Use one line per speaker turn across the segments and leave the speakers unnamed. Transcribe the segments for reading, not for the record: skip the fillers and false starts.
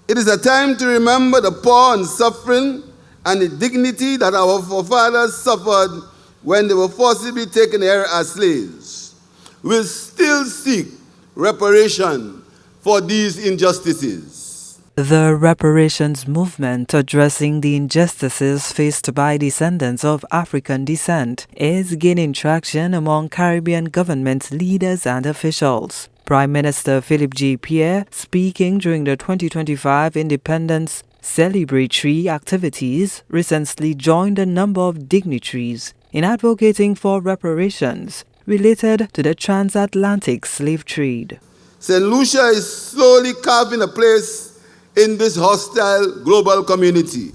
It is a time to remember the poor and suffering and the dignity that our forefathers suffered when they were forcibly taken here as slaves. We will still seek reparation for these injustices.
The reparations movement, addressing the injustices faced by descendants of African descent, is gaining traction among Caribbean government leaders and officials. Prime Minister Philip J. Pierre, speaking during the 2025 Independence celebratory activities, recently joined a number of dignitaries in advocating for reparations related to the transatlantic slave trade.
Saint Lucia is slowly carving a place in this hostile global community.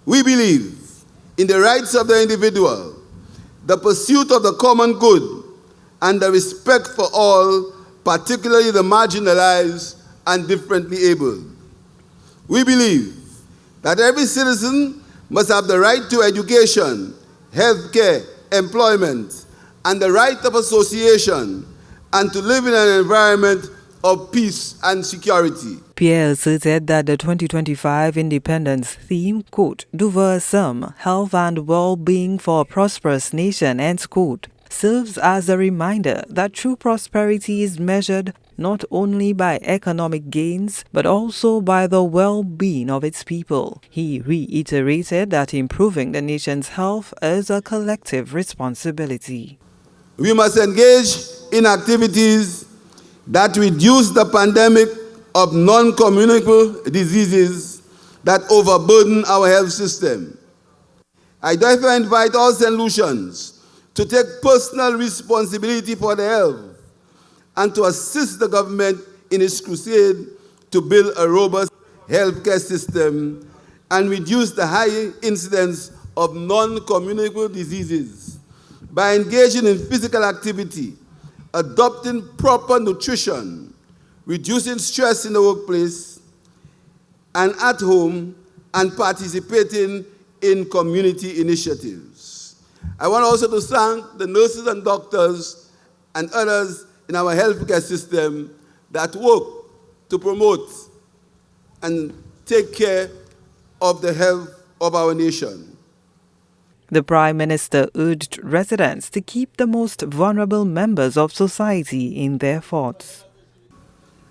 We believe in the rights of the individual, the pursuit of the common good, and the respect for all, particularly the marginalized and differently abled. We believe that every citizen must have the right to education, health care, employment, and the right of association, and to live in an environment of peace and security.
Pierre asserted that the 2025 Independence theme, quote, "Dover some health and well-being for a prosperous nation," end quote, serves as a reminder that true prosperity is measured not only by economic gains, but also by the well-being of its people. He reiterated that improving the nation's health is a collective responsibility.
We must engage in activities that reduce the pandemic of non-communicable diseases that overburden our health system. I therefore invite all Saint Lucians to take personal responsibility for their health and to assist the government in its crusade to build a robust healthcare system and reduce the high incidence of non-communicable diseases by engaging in physical activity, adopting proper nutrition, reducing stress in the workplace and at home, and participating in community initiatives. I want also to thank the nurses and doctors and others in our healthcare system that work to promote and take care of the health of our nation.
The Prime Minister urged residents to keep the most vulnerable members of society in their thoughts.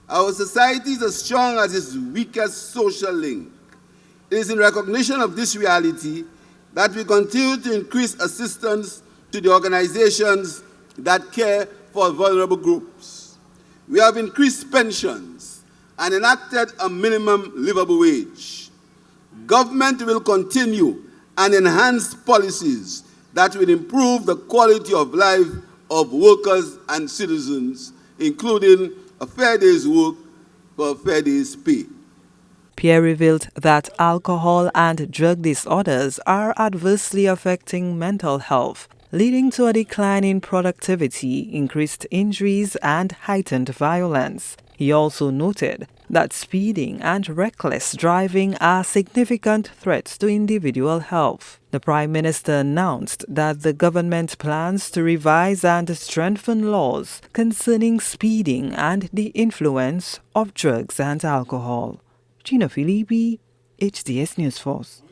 Our society is as strong as its weakest social link. It is in recognition of this reality that we continue to increase assistance to the organizations that care for vulnerable groups. We have increased pensions and enacted a minimum livable wage. Government will continue and enhance policies that will improve the quality of life of workers and citizens, including a fair day's work for a fair day's pay.
Pierre revealed that alcohol and drug disorders are adversely affecting mental health, leading to a decline in productivity, increased injuries, and heightened violence. He also noted that speeding and reckless driving are significant threats to individual health. The Prime Minister announced that the government plans to revise and strengthen laws concerning speeding and the influence of drugs and alcohol. Gina Filippi, HDS News Force.